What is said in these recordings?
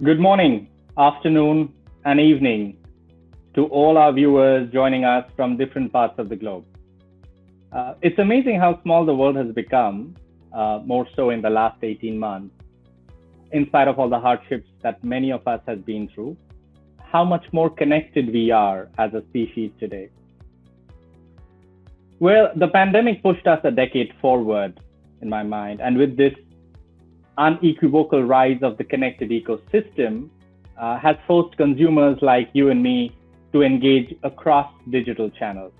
Good morning, afternoon, and evening to all our viewers joining us from different parts of the globe. It's amazing how small the world has become, more so in the last 18 months, in spite of all the hardships that many of us have been through, how much more connected we are as a species today. Well, the pandemic pushed us a decade forward, in my mind, and with this unequivocal rise of the connected ecosystem, has forced consumers like you and me to engage across digital channels.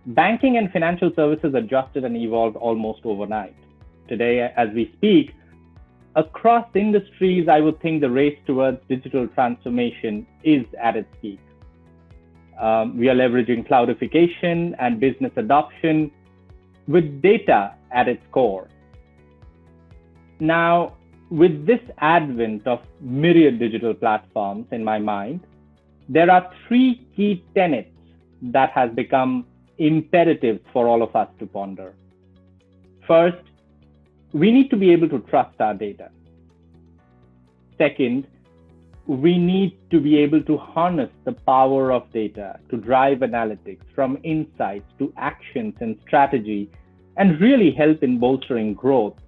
Banking and financial services adjusted and evolved almost overnight. Today, as we speak, across industries, I would think the race towards digital transformation is at its peak. We are leveraging cloudification and business adoption with data at its core. Now, with this advent of myriad digital platforms in my mind, there are three key tenets that has become imperatives for all of us to ponder. First, we need to be able to trust our data. Second, we need to be able to harness the power of data to drive analytics from insights to actions and strategy and really help in bolstering growth.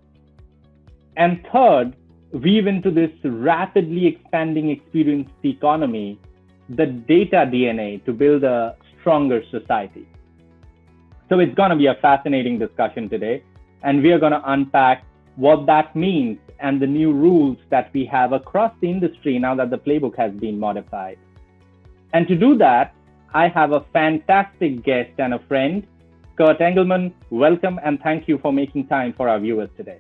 And third, weave into this rapidly expanding experience economy the data DNA to build a stronger society. So it's going to be a fascinating discussion today, and we are going to unpack what that means and the new rules that we have across the industry now that the playbook has been modified. And to do that, I have a fantastic guest and a friend, Kurt Engleman. Welcome and thank you for making time for our viewers today.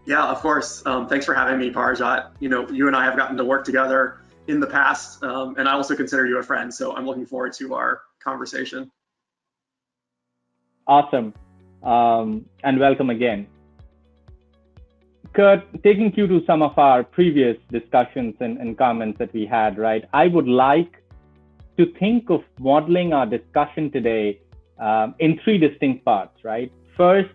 Yeah, of course. Thanks for having me, Parijat. You and I have gotten to work together in the past, and I also consider you a friend, so I'm looking forward to our conversation. Awesome, and welcome again. Kurt, taking you to some of our previous discussions and comments that we had, right? I would like to think of modeling our discussion today in three distinct parts, right? First,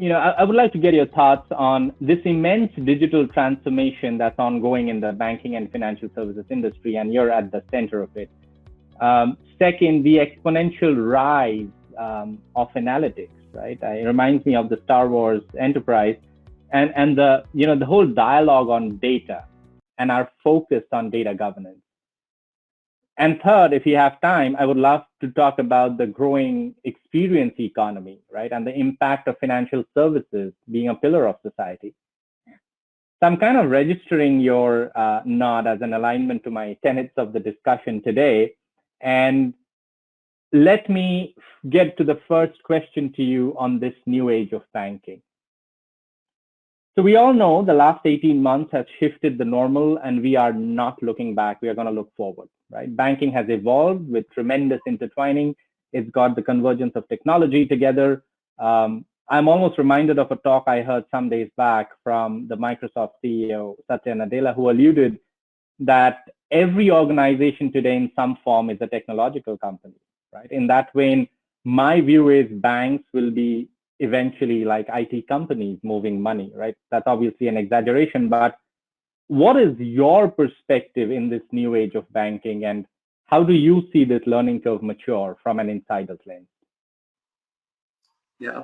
I would like to get your thoughts on this immense digital transformation that's ongoing in the banking and financial services industry, and you're at the center of it. Second, the exponential rise of analytics, right? It reminds me of the Star Wars Enterprise, and the whole dialogue on data and our focus on data governance. And third, if you have time, I would love to talk about the growing experience economy, right? And the impact of financial services being a pillar of society. So I'm kind of registering your nod as an alignment to my tenets of the discussion today. And let me get to the first question to you on this new age of banking. So we all know the last 18 months has shifted the normal, and we are not looking back. We are going to look forward, right? Banking has evolved with tremendous intertwining. It's got the convergence of technology together. I'm almost reminded of a talk I heard some days back from the Microsoft CEO, Satya Nadella, who alluded that every organization today in some form is a technological company, right? In that vein, my view is banks will be eventually like IT companies moving money, right? That's obviously an exaggeration, but what is your perspective in this new age of banking, and how do you see this learning curve mature from an insider's lens? Yeah,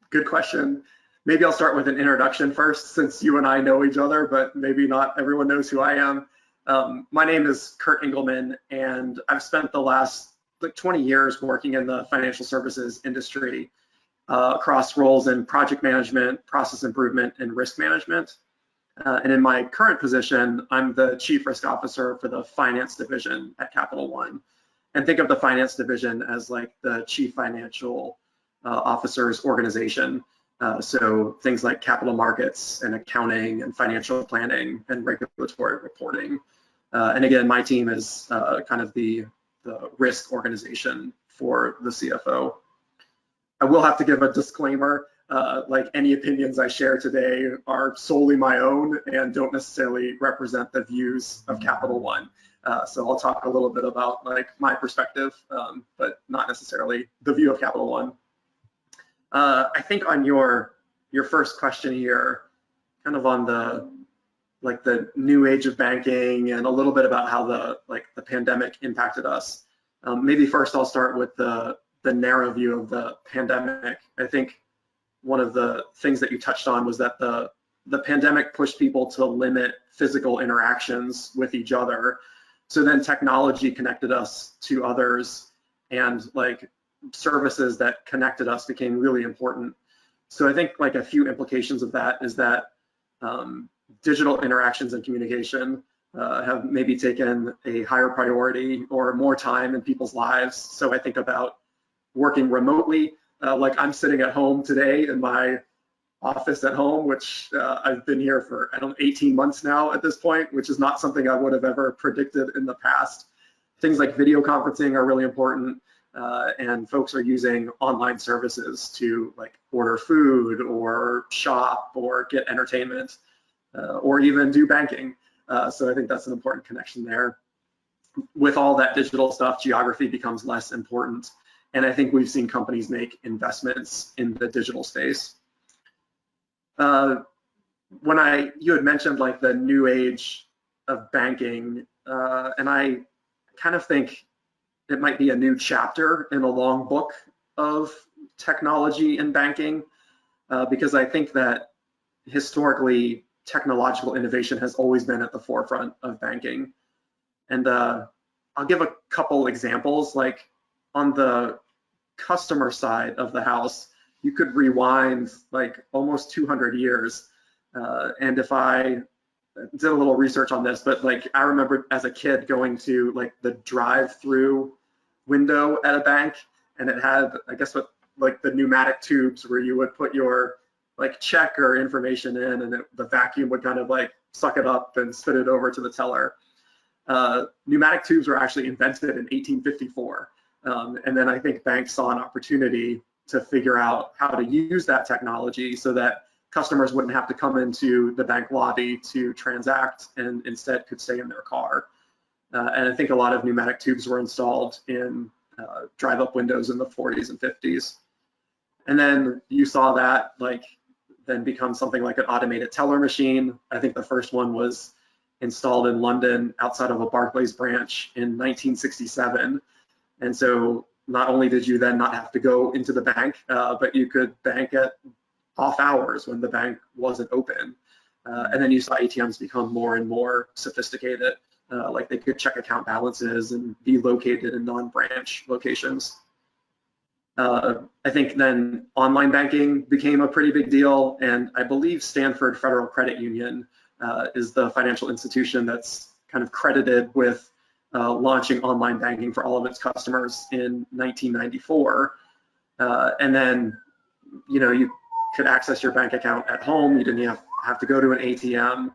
good question. Maybe I'll start with an introduction first, since you and I know each other, but maybe not everyone knows who I am. My name is Kurt Engleman, and I've spent the last 20 years working in the financial services industry across roles in project management, process improvement, and risk management. And in my current position, I'm the Chief Risk Officer for the Finance Division at Capital One. And think of the Finance Division as like the Chief Financial Officer's organization. So things like capital markets and accounting and financial planning and regulatory reporting. And again, my team is kind of the risk organization for the CFO. I will have to give a disclaimer, like any opinions I share today are solely my own and don't necessarily represent the views of Capital One. So I'll talk a little bit about like my perspective, but not necessarily the view of Capital One. I think on your first question here, kind of on the new age of banking and a little bit about how the pandemic impacted us. Maybe first I'll start with the narrow view of the pandemic. I think one of the things that you touched on was that the pandemic pushed people to limit physical interactions with each other. So then technology connected us to others, and like services that connected us became really important. So I think like a few implications of that is that digital interactions and communication have maybe taken a higher priority or more time in people's lives. So I think about working remotely, like I'm sitting at home today in my office at home, which I've been here for, 18 months now at this point, which is not something I would have ever predicted in the past. Things like video conferencing are really important, and folks are using online services to like order food or shop or get entertainment, or even do banking. So I think that's an important connection there. With all that digital stuff, geography becomes less important. And I think we've seen companies make investments in the digital space. You had mentioned like the new age of banking, and I kind of think it might be a new chapter in a long book of technology in banking, because I think that historically technological innovation has always been at the forefront of banking. And I'll give a couple examples. Like on the customer side of the house, you could rewind like almost 200 years. And if I did a little research on this, but like I remember as a kid going to like the drive-through window at a bank, and it had, I guess, what like the pneumatic tubes where you would put your like check or information in, and the vacuum would kind of like suck it up and spit it over to the teller. Pneumatic tubes were actually invented in 1854. And then I think banks saw an opportunity to figure out how to use that technology so that customers wouldn't have to come into the bank lobby to transact and instead could stay in their car. And I think a lot of pneumatic tubes were installed in drive-up windows in the 40s and 50s. And then you saw that like then become something like an automated teller machine. I think the first one was installed in London outside of a Barclays branch in 1967. And so not only did you then not have to go into the bank, but you could bank at off hours when the bank wasn't open. And then you saw ATMs become more and more sophisticated, like they could check account balances and be located in non-branch locations. I think then online banking became a pretty big deal, and I believe Stanford Federal Credit Union is the financial institution that's kind of credited with launching online banking for all of its customers in 1994. And then, you could access your bank account at home. You didn't have to go to an ATM.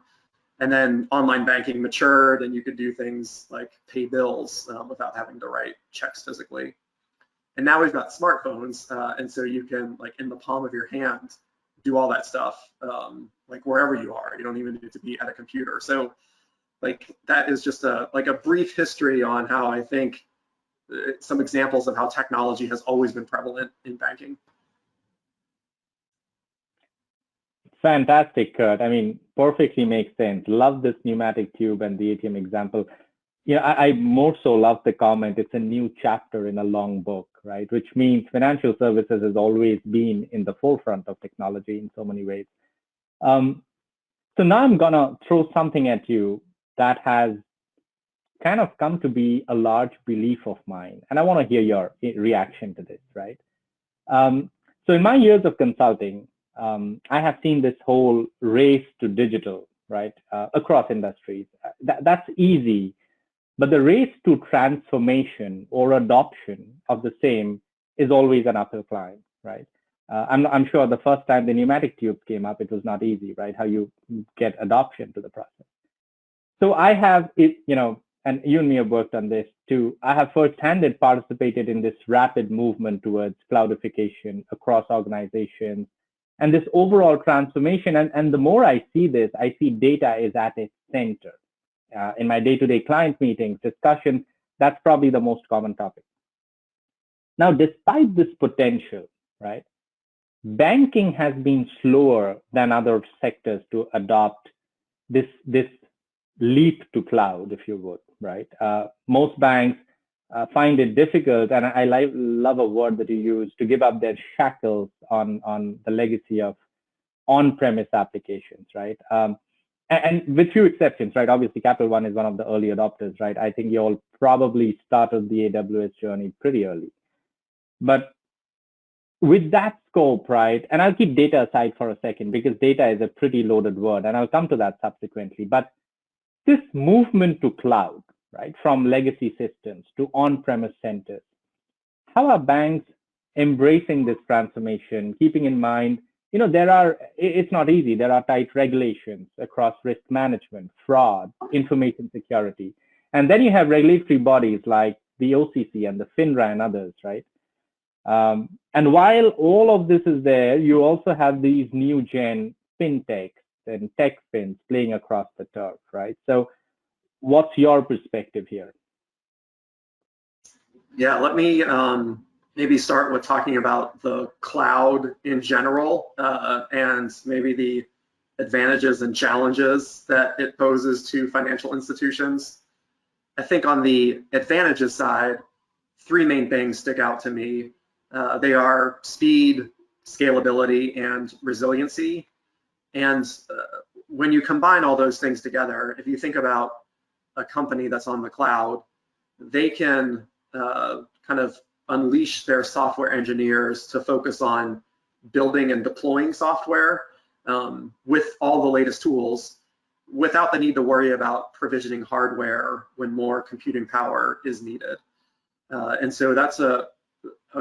And then online banking matured, and you could do things like pay bills without having to write checks physically. And now we've got smartphones, and so you can, like in the palm of your hand, do all that stuff, like wherever you are. You don't even need to be at a computer. So like that is just a brief history on how I think some examples of how technology has always been prevalent in banking. Fantastic, Kurt. I mean, perfectly makes sense. Love this pneumatic tube and the ATM example. I more so love the comment, it's a new chapter in a long book, right? Which means financial services has always been in the forefront of technology in so many ways. So now I'm gonna throw something at you that has kind of come to be a large belief of mine, and I want to hear your reaction to this, right? So in my years of consulting, I have seen this whole race to digital, right, across industries. That's easy, but the race to transformation or adoption of the same is always an uphill climb, right? I'm sure the first time the pneumatic tubes came up, it was not easy, right? How you get adoption to the process. So I have, and you and me have worked on this too. I have firsthand participated in this rapid movement towards cloudification across organizations and this overall transformation. And the more I see this, I see data is at its center. In my day-to-day client meetings, discussions, that's probably the most common topic. Now, despite this potential, right, banking has been slower than other sectors to adopt this leap to cloud, if you would, right? Most banks find it difficult, and I love a word that you use, to give up their shackles on the legacy of on-premise applications, right? And with few exceptions, right? Obviously, Capital One is one of the early adopters, right? I think you all probably started the AWS journey pretty early. But with that scope, right, and I'll keep data aside for a second because data is a pretty loaded word, and I'll come to that subsequently. But this movement to cloud, right, from legacy systems to on-premise centers, how are banks embracing this transformation, keeping in mind, it's not easy. There are tight regulations across risk management, fraud, information security. And then you have regulatory bodies like the OCC and the FINRA and others, right? And while all of this is there, you also have these new gen fintechs and tech fins playing across the turf, right? So what's your perspective here? Yeah, let me maybe start with talking about the cloud in general and maybe the advantages and challenges that it poses to financial institutions. I think on the advantages side, three main things stick out to me. They are speed, scalability, and resiliency. And when you combine all those things together, if you think about a company that's on the cloud, they can kind of unleash their software engineers to focus on building and deploying software with all the latest tools without the need to worry about provisioning hardware when more computing power is needed. And so that's a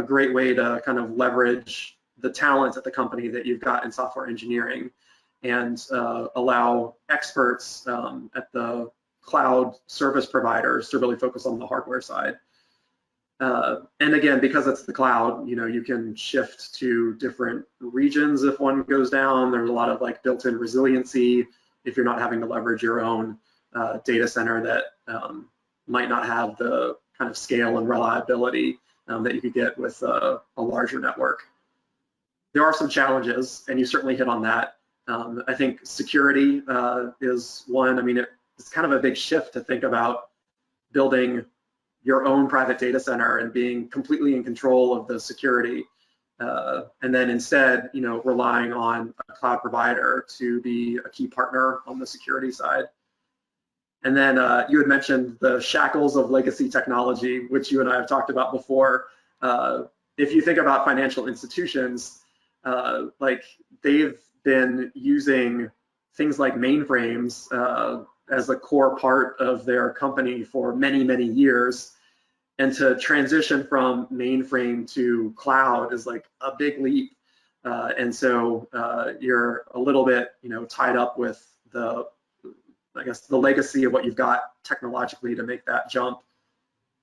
great way to kind of leverage the talent at the company that you've got in software engineering and allow experts at the cloud service providers to really focus on the hardware side. And again, because it's the cloud, you can shift to different regions if one goes down. There's a lot of like built-in resiliency if you're not having to leverage your own data center that might not have the kind of scale and reliability that you could get with a larger network. There are some challenges, and you certainly hit on that. I think security is one. I mean, it's kind of a big shift to think about building your own private data center and being completely in control of the security, and then instead, relying on a cloud provider to be a key partner on the security side. And then you had mentioned the shackles of legacy technology, which you and I have talked about before. If you think about financial institutions, like they've been using things like mainframes as a core part of their company for many, many years. And to transition from mainframe to cloud is like a big leap. And so you're a little bit, tied up with the legacy of what you've got technologically to make that jump.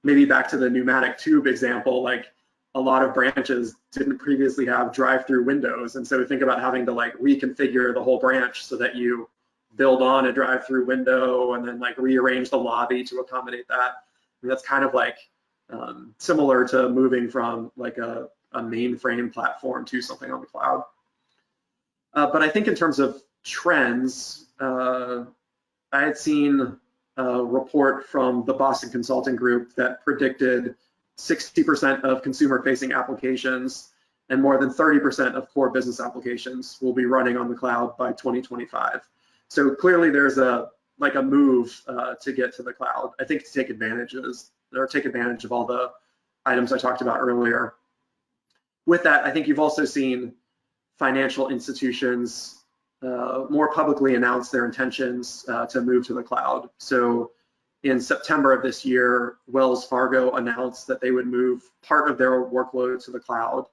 Maybe back to the pneumatic tube example, like a lot of branches didn't previously have drive-through windows. And so think about having to like reconfigure the whole branch so that you build on a drive-through window and then like rearrange the lobby to accommodate that. I mean, that's kind of like similar to moving from like a mainframe platform to something on the cloud. But I think in terms of trends, I had seen a report from the Boston Consulting Group that predicted 60% of consumer-facing applications and more than 30% of core business applications will be running on the cloud by 2025. So clearly there's a move to get to the cloud. I think to take advantage of all the items I talked about earlier. With that, I think you've also seen financial institutions more publicly announce their intentions to move to the cloud. So in September of this year, Wells Fargo announced that they would move part of their workload to the cloud.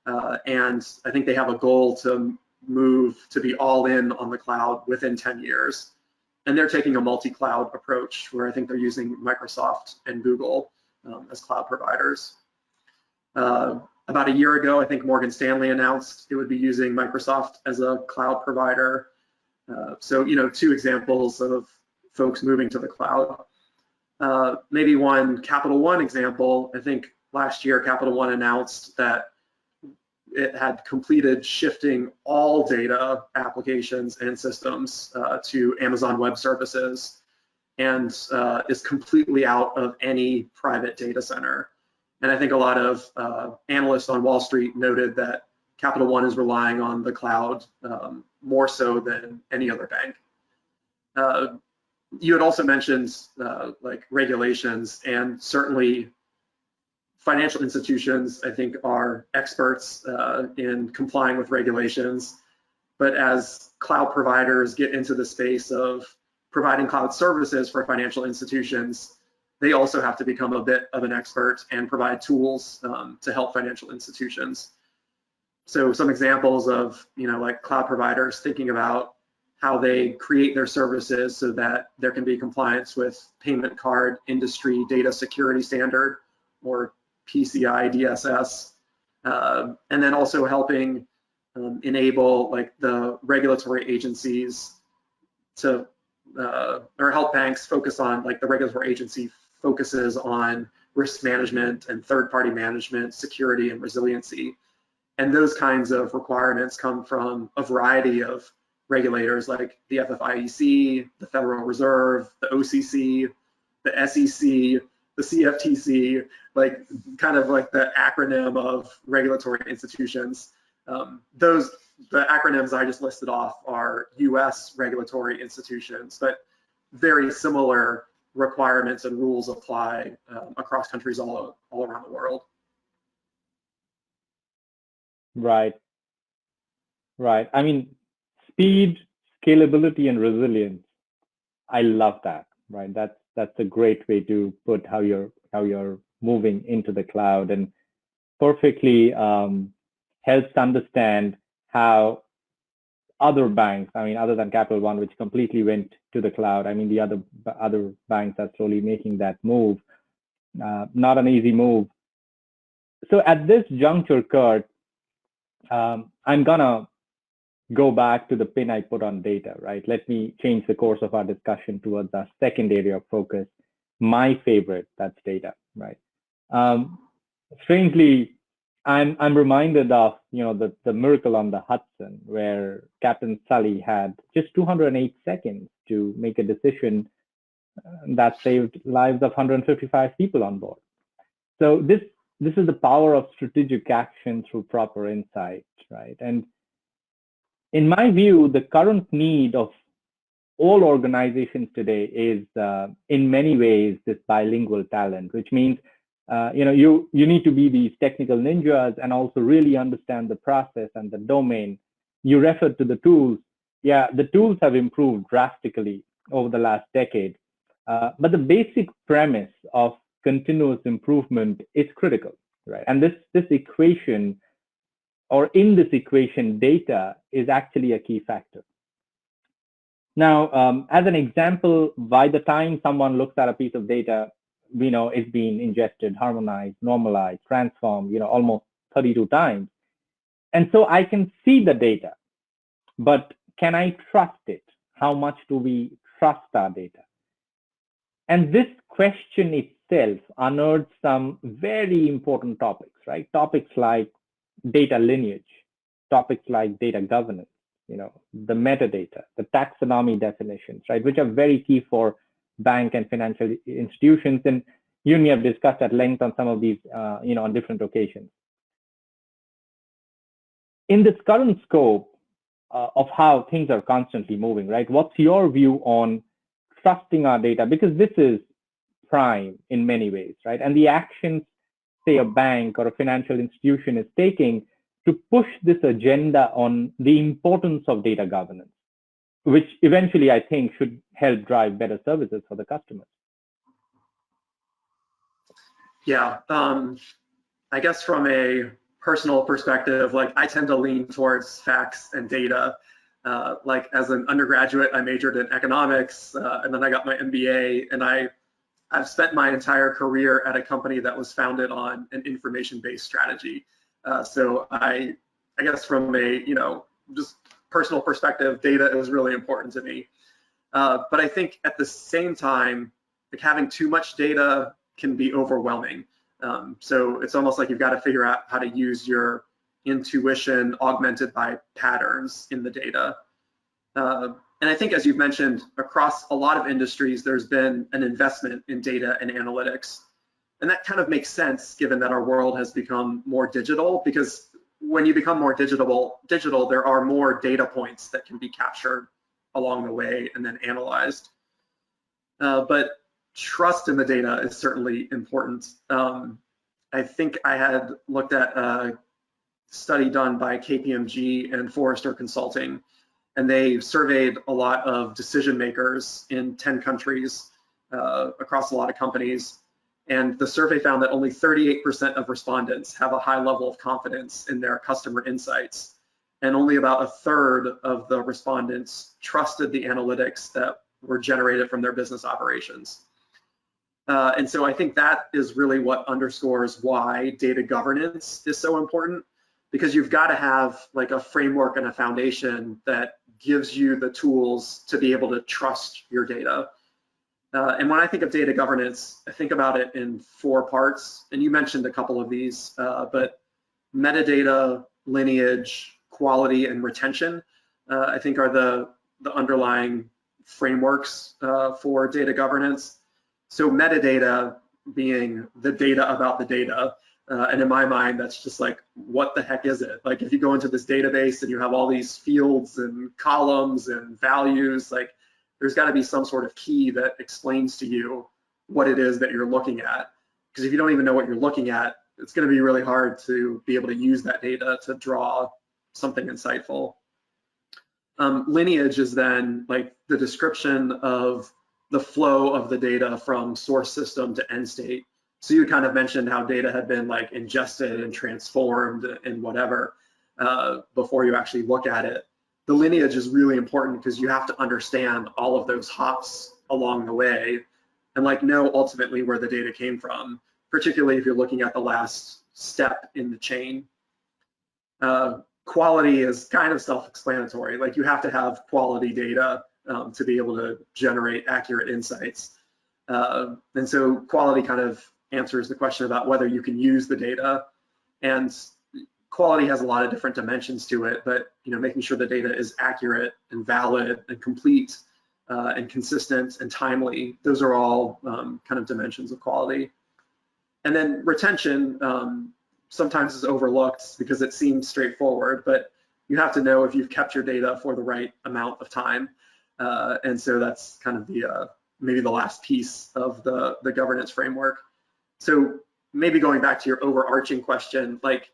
And I think they have a goal to move to be all in on the cloud within 10 years. And they're taking a multi-cloud approach where I think they're using Microsoft and Google as cloud providers. About a year ago, I think Morgan Stanley announced it would be using Microsoft as a cloud provider. So, two examples of folks moving to the cloud. Maybe one Capital One example, I think last year Capital One announced that it had completed shifting all data applications and systems to Amazon Web Services, and is completely out of any private data center. And I think a lot of analysts on Wall Street noted that Capital One is relying on the cloud more so than any other bank. You had also mentioned like regulations, and certainly financial institutions, I think, are experts in complying with regulations. But as cloud providers get into the space of providing cloud services for financial institutions, they also have to become a bit of an expert and provide tools to help financial institutions. So some examples of, like cloud providers thinking about how they create their services so that there can be compliance with payment card industry data security standard, or PCI DSS, and then also helping enable like the regulatory agencies to, or help banks focus on, like the regulatory agency focuses on risk management and third-party management, security and resiliency. And those kinds of requirements come from a variety of regulators like the FFIEC, the Federal Reserve, the OCC, the SEC, the CFTC, like kind of like the acronym of regulatory institutions. The acronyms I just listed off are US regulatory institutions, but very similar requirements and rules apply across countries all around the world. Right. I mean, speed, scalability, and resilience. I love that. Right. That's a great way to put how you're moving into the cloud, and perfectly helps understand how other banks, I mean, other than Capital One, which completely went to the cloud, I mean, the other banks are slowly making that move. Not an easy move. So at this juncture, Kurt, I'm gonna go back to the pin I put on data, right? Let me change the course of our discussion towards our second area of focus, my favorite, that's data, right? Strangely, I'm reminded of the miracle on the Hudson, where Captain Sully had just 208 seconds to make a decision that saved lives of 155 people on board. So this is the power of strategic action through proper insight, right? And in my view, the current need of all organizations today is, in many ways, this bilingual talent, which means you need to be these technical ninjas and also really understand the process and the domain. You referred to the tools. Yeah, the tools have improved drastically over the last decade, but the basic premise of continuous improvement is critical, right? And this equation, or in this equation, data is actually a key factor. Now, as an example, by the time someone looks at a piece of data, we know it's been ingested, harmonized, normalized, transformed, almost 32 times. And so I can see the data, but can I trust it? How much do we trust our data? And this question itself unearths some very important topics, right? Topics like data lineage, topics like data governance, the metadata, the taxonomy definitions, right, which are very key for bank and financial institutions. And you and me have discussed at length on some of these, on different occasions. In this current scope of how things are constantly moving, right, what's your view on trusting our data? Because this is prime in many ways, right? And the actions, say, a bank or a financial institution is taking to push this agenda on the importance of data governance, which eventually I think should help drive better services for the customers. Yeah, I guess from a personal perspective, like I tend to lean towards facts and data. Like as an undergraduate, I majored in economics, and then I got my MBA, and I've spent my entire career at a company that was founded on an information-based strategy. So I guess from a just personal perspective, data is really important to me. But I think at the same time, like having too much data can be overwhelming. So it's almost like you've got to figure out how to use your intuition augmented by patterns in the data. And I think, as you've mentioned, across a lot of industries, there's been an investment in data and analytics. And that kind of makes sense given that our world has become more digital, because when you become more digital, there are more data points that can be captured along the way and then analyzed. But trust in the data is certainly important. I think I had looked at a study done by KPMG and Forrester Consulting, and they surveyed a lot of decision makers in 10 countries across a lot of companies. And the survey found that only 38% of respondents have a high level of confidence in their customer insights. And only about a third of the respondents trusted the analytics that were generated from their business operations. And so I think that is really what underscores why data governance is so important, because you've got to have like a framework and a foundation that gives you the tools to be able to trust your data. And when I think of data governance, I think about it in 4 parts, and you mentioned a couple of these, but metadata, lineage, quality, and retention, I think are the underlying frameworks for data governance. So metadata being the data about the data. And in my mind, that's just like, what the heck is it? Like if you go into this database and you have all these fields and columns and values, like there's got to be some sort of key that explains to you what it is that you're looking at. Because if you don't even know what you're looking at, it's going to be really hard to be able to use that data to draw something insightful. Lineage is then like the description of the flow of the data from source system to end state. So you kind of mentioned how data had been like ingested and transformed and whatever before you actually look at it. The lineage is really important because you have to understand all of those hops along the way and like know ultimately where the data came from, particularly if you're looking at the last step in the chain. Quality is kind of self-explanatory. Like you have to have quality data to be able to generate accurate insights. And so quality kind of answers the question about whether you can use the data. And quality has a lot of different dimensions to it, but making sure the data is accurate and valid and complete and consistent and timely, those are all kind of dimensions of quality. And then retention sometimes is overlooked because it seems straightforward, but you have to know if you've kept your data for the right amount of time. And so that's kind of the maybe the last piece of the governance framework. So maybe going back to your overarching question, like,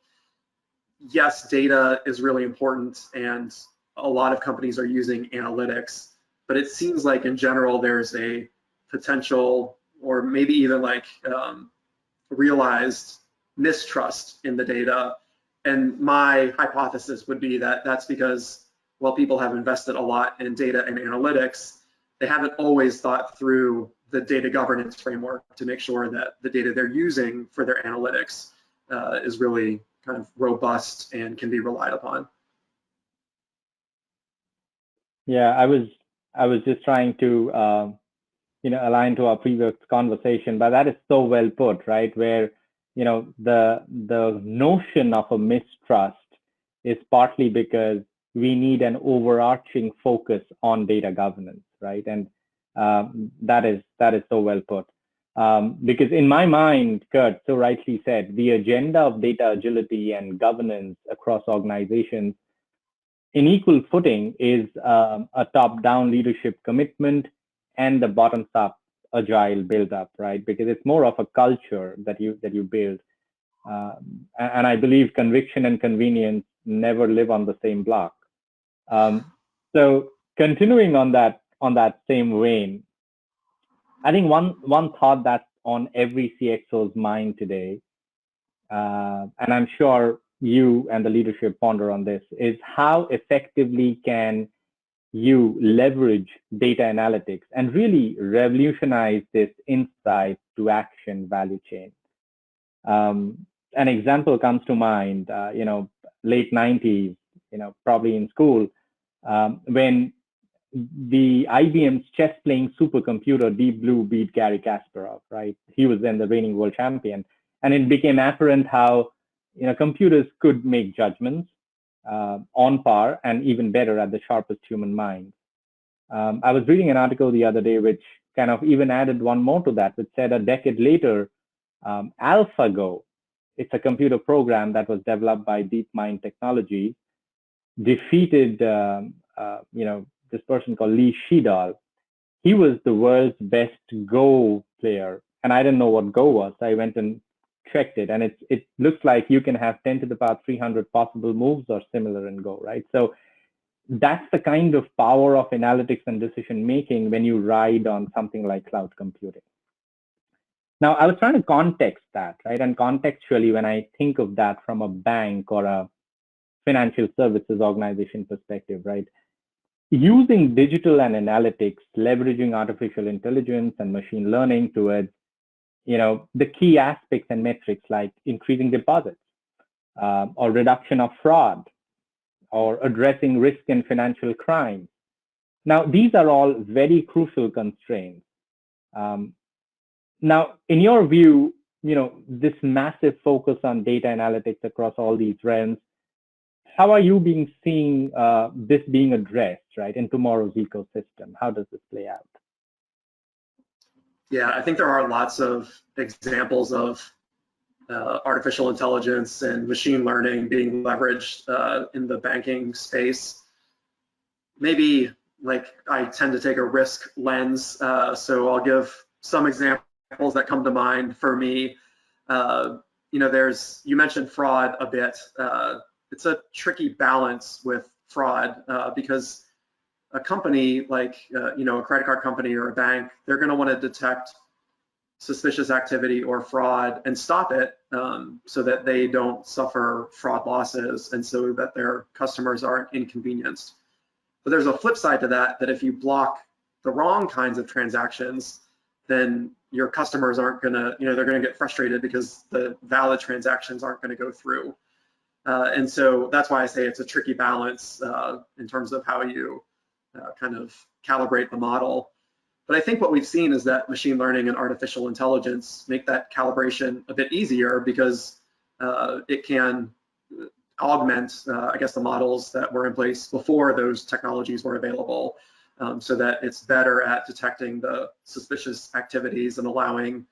yes, data is really important and a lot of companies are using analytics, but it seems like in general there's a potential or maybe even like realized mistrust in the data. And my hypothesis would be that that's because while people have invested a lot in data and analytics, they haven't always thought through the data governance framework to make sure that the data they're using for their analytics is really kind of robust and can be relied upon. Yeah, I was just trying to align to our previous conversation, but that is so well put, right? Where the notion of a mistrust is partly because we need an overarching focus on data governance, right? And that is so well put. Because in my mind, Kurt so rightly said, the agenda of data agility and governance across organizations in equal footing is a top-down leadership commitment and the bottoms-up agile build-up, right? Because it's more of a culture that you build. And I believe conviction and convenience never live on the same block. So continuing on that same vein, I think one thought that's on every CXO's mind today, and I'm sure you and the leadership ponder on this, is how effectively can you leverage data analytics and really revolutionize this insight to action value chain. An example comes to mind, late 90s, probably in school, when the IBM's chess-playing supercomputer Deep Blue beat Garry Kasparov, right? He was then the reigning world champion. And it became apparent how, computers could make judgments on par and even better at the sharpest human mind. I was reading an article the other day which kind of even added one more to that, which said a decade later, AlphaGo, it's a computer program that was developed by DeepMind Technology, defeated this person called Lee Sedol. He was the world's best Go player, and I didn't know what Go was. So I went and checked it, and it looks like you can have 10 to the power 300 possible moves or similar in Go, right? So that's the kind of power of analytics and decision making when you ride on something like cloud computing. Now, I was trying to context that, right? And contextually, when I think of that from a bank or a financial services organization perspective, right? Using digital and analytics, leveraging artificial intelligence and machine learning towards, the key aspects and metrics like increasing deposits or reduction of fraud or addressing risk and financial crime. Now, these are all very crucial constraints. Now, in your view, this massive focus on data analytics across all these realms, how are you seeing this being addressed, right, in tomorrow's ecosystem? How does this play out? Yeah, I think there are lots of examples of artificial intelligence and machine learning being leveraged in the banking space. Maybe like I tend to take a risk lens, so I'll give some examples that come to mind for me. You mentioned fraud a bit. It's a tricky balance with fraud because a company like a credit card company or a bank, they're going to want to detect suspicious activity or fraud and stop it so that they don't suffer fraud losses and so that their customers aren't inconvenienced. But there's a flip side to that, that if you block the wrong kinds of transactions, then your customers aren't going to, they're going to get frustrated because the valid transactions aren't going to go through. And so that's why I say it's a tricky balance in terms of how you kind of calibrate the model. But I think what we've seen is that machine learning and artificial intelligence make that calibration a bit easier because it can augment, I guess, the models that were in place before those technologies were available, so that it's better at detecting the suspicious activities and allowing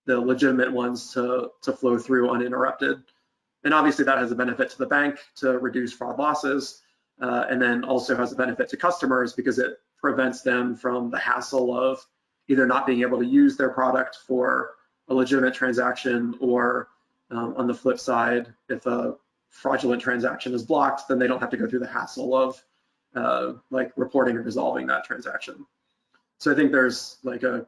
the legitimate ones to flow through uninterrupted. And obviously that has a benefit to the bank to reduce fraud losses, and then also has a benefit to customers because it prevents them from the hassle of either not being able to use their product for a legitimate transaction, or on the flip side, if a fraudulent transaction is blocked, then they don't have to go through the hassle of like reporting or resolving that transaction. So I think there's like a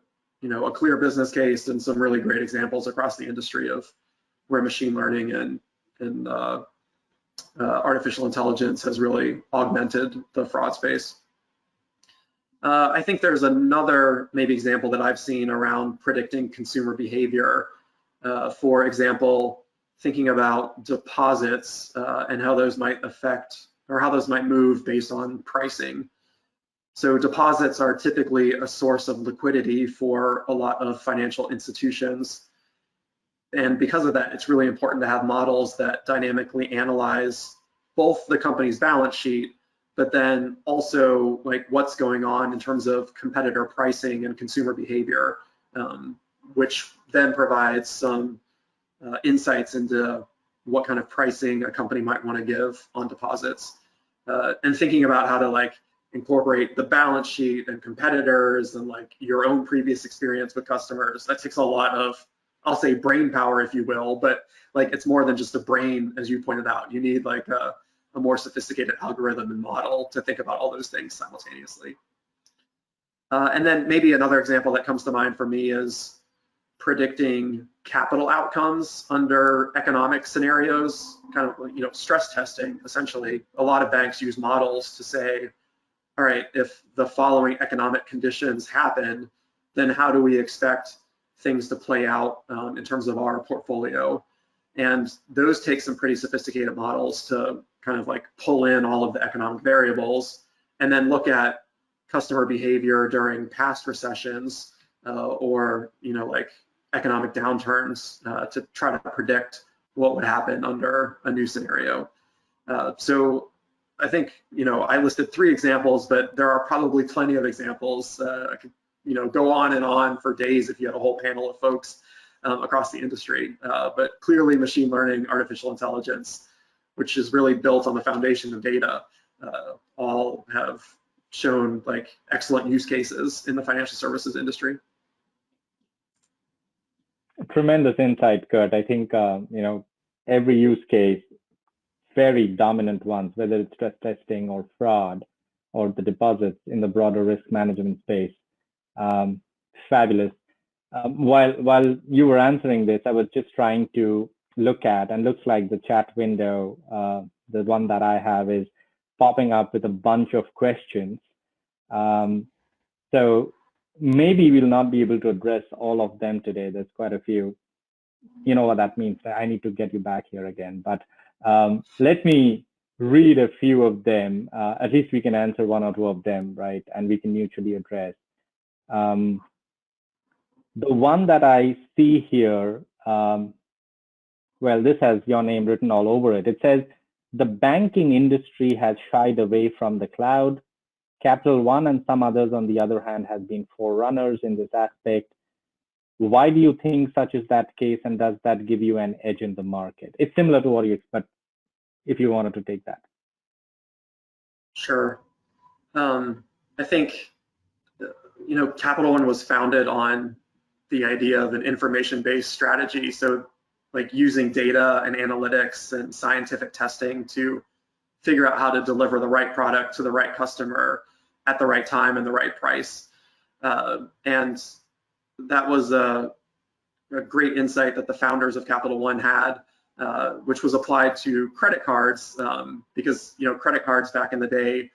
clear business case and some really great examples across the industry of where machine learning and artificial intelligence has really augmented the fraud space. I think there's another maybe example that I've seen around predicting consumer behavior. For example, thinking about deposits and how those might affect or how those might move based on pricing. So deposits are typically a source of liquidity for a lot of financial institutions. And because of that, it's really important to have models that dynamically analyze both the company's balance sheet, but then also like what's going on in terms of competitor pricing and consumer behavior, which then provides some insights into what kind of pricing a company might want to give on deposits, and thinking about how to like incorporate the balance sheet and competitors and like your own previous experience with customers. That takes a lot of, I'll say, brain power, if you will, but like it's more than just a brain, as you pointed out. You need like a more sophisticated algorithm and model to think about all those things simultaneously. And then maybe another example that comes to mind for me is predicting capital outcomes under economic scenarios, kind of stress testing. Essentially, a lot of banks use models to say, all right, if the following economic conditions happen, then how do we expect things to play out in terms of our portfolio? And those take some pretty sophisticated models to kind of like pull in all of the economic variables and then look at customer behavior during past recessions or like economic downturns to try to predict what would happen under a new scenario. So I think, I listed 3 examples, but there are probably plenty of examples. I could, go on and on for days if you had a whole panel of folks across the industry. But clearly machine learning, artificial intelligence, which is really built on the foundation of data, all have shown like excellent use cases in the financial services industry. Tremendous insight, Kurt. I think, every use case, very dominant ones, whether it's stress testing or fraud or the deposits in the broader risk management space. Fabulous. While you were answering this, I was just trying to look at, and looks like the chat window, the one that I have, is popping up with a bunch of questions. So maybe we'll not be able to address all of them today. There's quite a few. You know what that means. I need to get you back here again. But let me read a few of them. At least we can answer 1 or 2 of them, right? And we can mutually address. The one that I see here, well, this has your name written all over it. It says, the banking industry has shied away from the cloud. Capital One and some others, on the other hand, has been forerunners in this aspect. Why do you think such is that case, and does that give you an edge in the market? It's similar to what you expect, if you wanted to take that. Sure. I think, Capital One was founded on the idea of an information-based strategy. So like using data and analytics and scientific testing to figure out how to deliver the right product to the right customer at the right time and the right price. And that was a great insight that the founders of Capital One had, which was applied to credit cards, because credit cards back in the day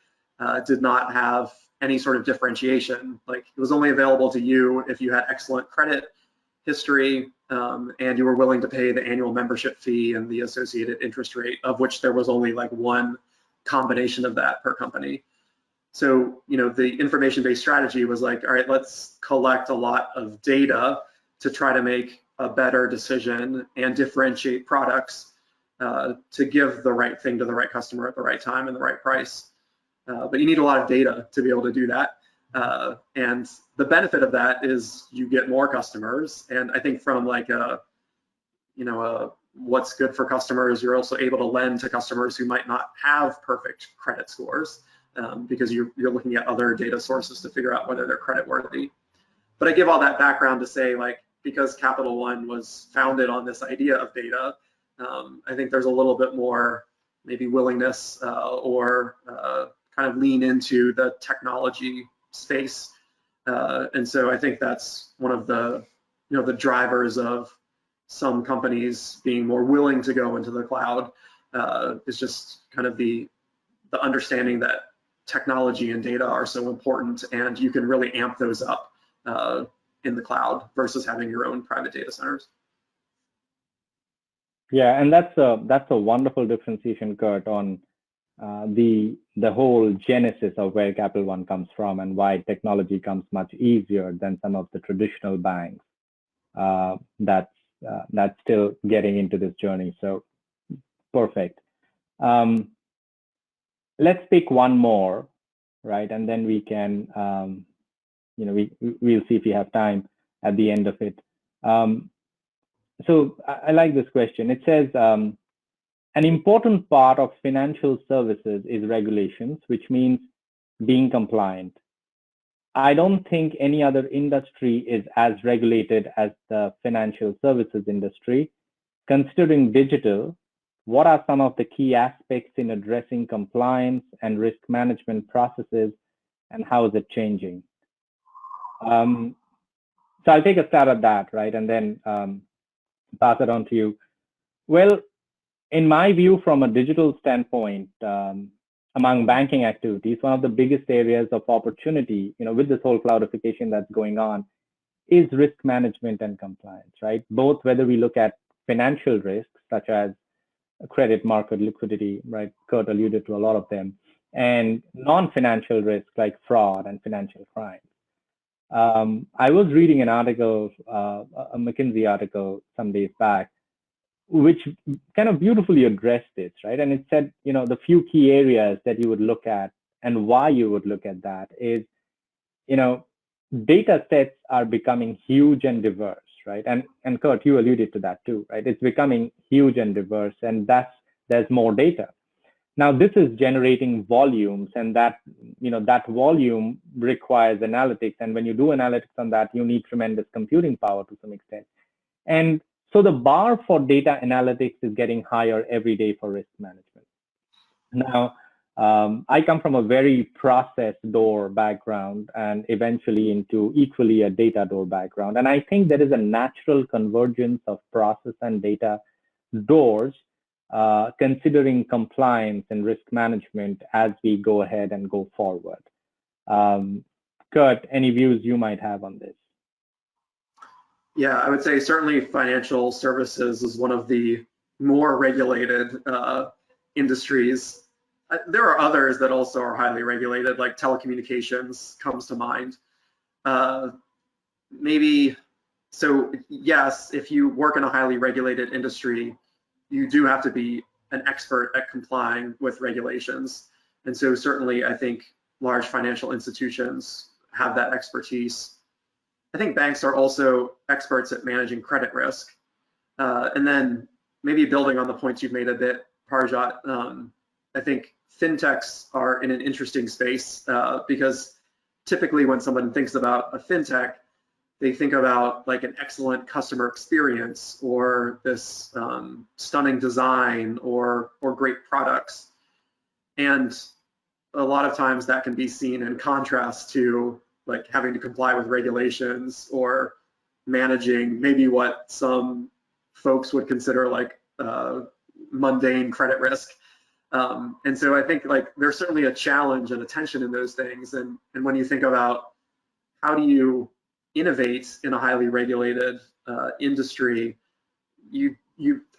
did not have any sort of differentiation. Like, it was only available to you if you had excellent credit history and you were willing to pay the annual membership fee and the associated interest rate, of which there was only like one combination of that per company. So, the information-based strategy was like, all right, let's collect a lot of data to try to make a better decision and differentiate products to give the right thing to the right customer at the right time and the right price. But you need a lot of data to be able to do that. And the benefit of that is you get more customers. And I think from like what's good for customers, you're also able to lend to customers who might not have perfect credit scores, because you're looking at other data sources to figure out whether they're credit worthy. But I give all that background to say, like, because Capital One was founded on this idea of data, I think there's a little bit more maybe willingness or kind of lean into the technology space. And so I think that's one of the, the drivers of some companies being more willing to go into the cloud, is just kind of the understanding that technology and data are so important, and you can really amp those up in the cloud versus having your own private data centers. Yeah, and that's a wonderful differentiation, Kurt, on the whole genesis of where Capital One comes from and why technology comes much easier than some of the traditional banks that's still getting into this journey. So perfect. Let's pick one more, right? And then we can, we'll see if we have time at the end of it. So I like this question. It says, an important part of financial services is regulations, which means being compliant. I don't think any other industry is as regulated as the financial services industry. Considering digital, what are some of the key aspects in addressing compliance and risk management processes, and how is it changing? So I'll take a stab at that, right? And then pass it on to you. Well, in my view, from a digital standpoint, among banking activities, one of the biggest areas of opportunity, with this whole cloudification that's going on, is risk management and compliance, right? Both whether we look at financial risks, such as credit market liquidity, right? Kurt alluded to a lot of them, and non-financial risks like fraud and financial crime. I was reading an article, a McKinsey article some days back, which kind of beautifully addressed this, right? And it said, the few key areas that you would look at and why you would look at that is, you know, data sets are becoming huge and diverse, right? And Kurt, you alluded to that too, right? It's becoming huge and diverse, and there's more data. Now this is generating volumes, and that volume requires analytics. And when you do analytics on that, you need tremendous computing power to some extent. And so the bar for data analytics is getting higher every day for risk management. Now, I come from a very process door background and eventually into equally a data door background. And I think there is a natural convergence of process and data doors, considering compliance and risk management as we go ahead and go forward. Kurt, any views you might have on this? Yeah, I would say certainly financial services is one of the more regulated industries. There are others that also are highly regulated, like telecommunications comes to mind. Maybe, so yes, if you work in a highly regulated industry, you do have to be an expert at complying with regulations. And so certainly I think large financial institutions have that expertise. I think banks are also experts at managing credit risk. And then maybe building on the points you've made a bit, Parijat, I think fintechs are in an interesting space because typically when someone thinks about a fintech, they think about like an excellent customer experience or this stunning design or great products. And a lot of times that can be seen in contrast to like having to comply with regulations or managing maybe what some folks would consider like mundane credit risk. And so I think like there's certainly a challenge and a tension in those things. And when you think about how do you innovate in a highly regulated industry, you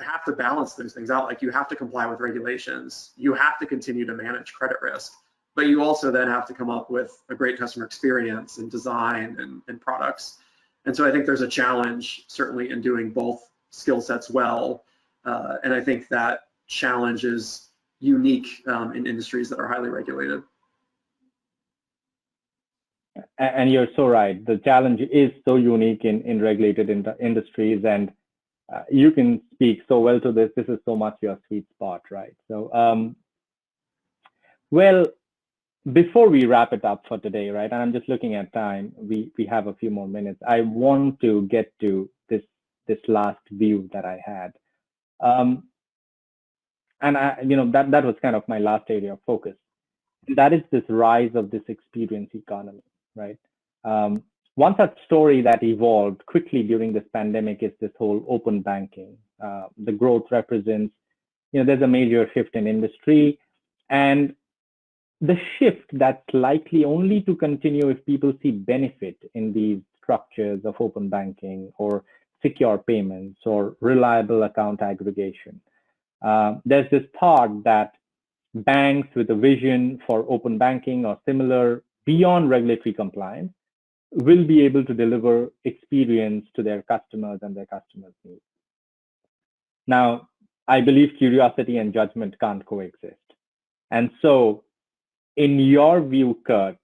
have to balance those things out. Like you have to comply with regulations, you have to continue to manage credit risk, but you also then have to come up with a great customer experience and design and products. And so I think there's a challenge certainly in doing both skill sets well. And I think that challenge is unique in industries that are highly regulated. And you're so right. The challenge is so unique in regulated industries, and you can speak so well to this. This is so much your sweet spot, right? So, well, before we wrap it up for today, right? And I'm just looking at time. We have a few more minutes. I want to get to this last view that I had, and that was kind of my last area of focus. That is this rise of this experience economy, right? One such story that evolved quickly during this pandemic is this whole open banking. The growth represents, there's a major shift in industry, and the shift that's likely only to continue if people see benefit in these structures of open banking or secure payments or reliable account aggregation. There's this thought that banks with a vision for open banking or similar beyond regulatory compliance will be able to deliver experience to their customers and their customers' needs. Now, I believe curiosity and judgment can't coexist. And so, in your view, Kurt,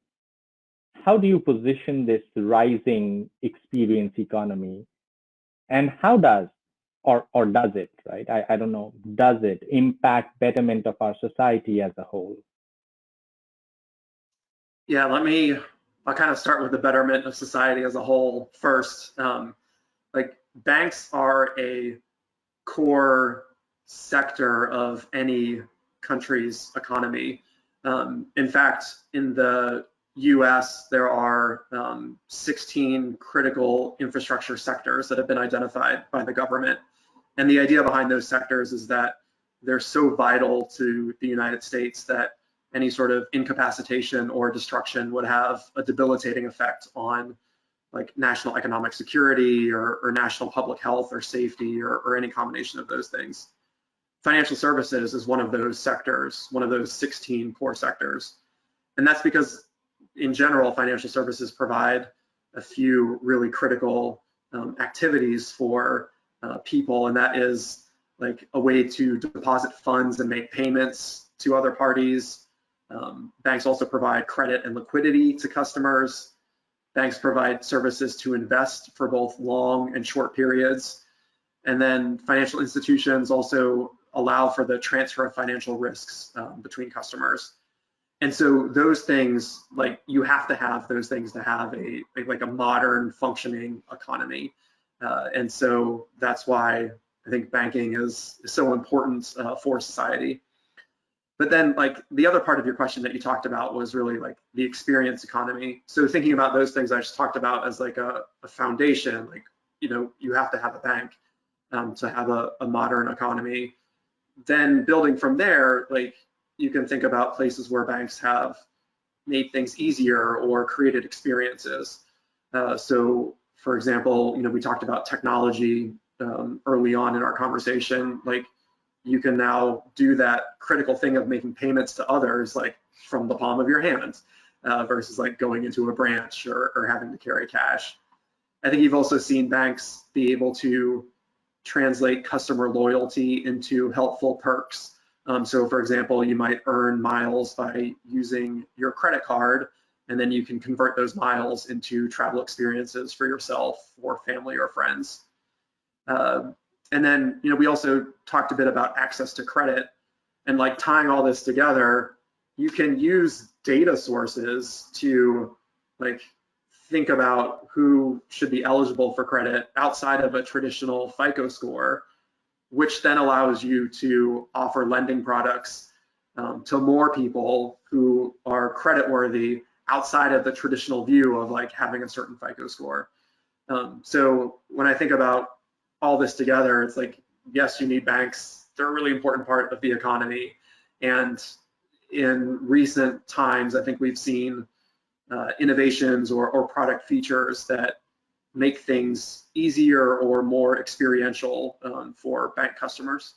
how do you position this rising experience economy, and how does or does it, right? I don't know, does it impact betterment of our society as a whole? Yeah, I'll kind of start with the betterment of society as a whole first. Like banks are a core sector of any country's economy. In fact, in the US, there are 16 critical infrastructure sectors that have been identified by the government. And the idea behind those sectors is that they're so vital to the United States that any sort of incapacitation or destruction would have a debilitating effect on like national economic security or national public health or safety or any combination of those things. Financial services is one of those sectors, one of those 16 core sectors. And that's because in general, financial services provide a few really critical activities for people, and that is like a way to deposit funds and make payments to other parties. Banks also provide credit and liquidity to customers. Banks provide services to invest for both long and short periods. And then financial institutions also allow for the transfer of financial risks between customers. And so those things, like you have to have those things to have a modern functioning economy. And so that's why I think banking is so important for society. But then like the other part of your question that you talked about was really like the experience economy. So thinking about those things I just talked about as like a foundation, like, you know, you have to have a bank to have a modern economy. Then building from there, like you can think about places where banks have made things easier or created experiences. So for example, you know, we talked about technology early on in our conversation. Like you can now do that critical thing of making payments to others like from the palm of your hand versus like going into a branch or having to carry cash. I think you've also seen banks be able to translate customer loyalty into helpful perks. So for example, you might earn miles by using your credit card, and then you can convert those miles into travel experiences for yourself or family or friends. And then, you know, we also talked a bit about access to credit, and like tying all this together, you can use data sources to like think about who should be eligible for credit outside of a traditional FICO score, which then allows you to offer lending products to more people who are creditworthy outside of the traditional view of like having a certain FICO score. So when I think about all this together, it's like, yes, you need banks. They're a really important part of the economy. And in recent times, I think we've seen innovations or product features that make things easier or more experiential for bank customers.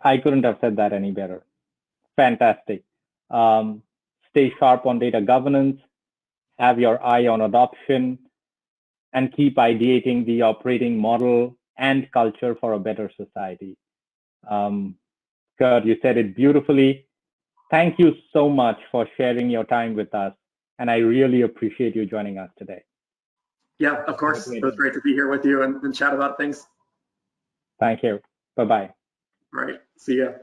I couldn't have said that any better. Fantastic. Stay sharp on data governance, have your eye on adoption, and keep ideating the operating model and culture for a better society. Kurt, you said it beautifully. Thank you so much for sharing your time with us, and I really appreciate you joining us today. Yeah, of course. It was great to be here with you and chat about things. Thank you. Bye-bye. All right. See ya.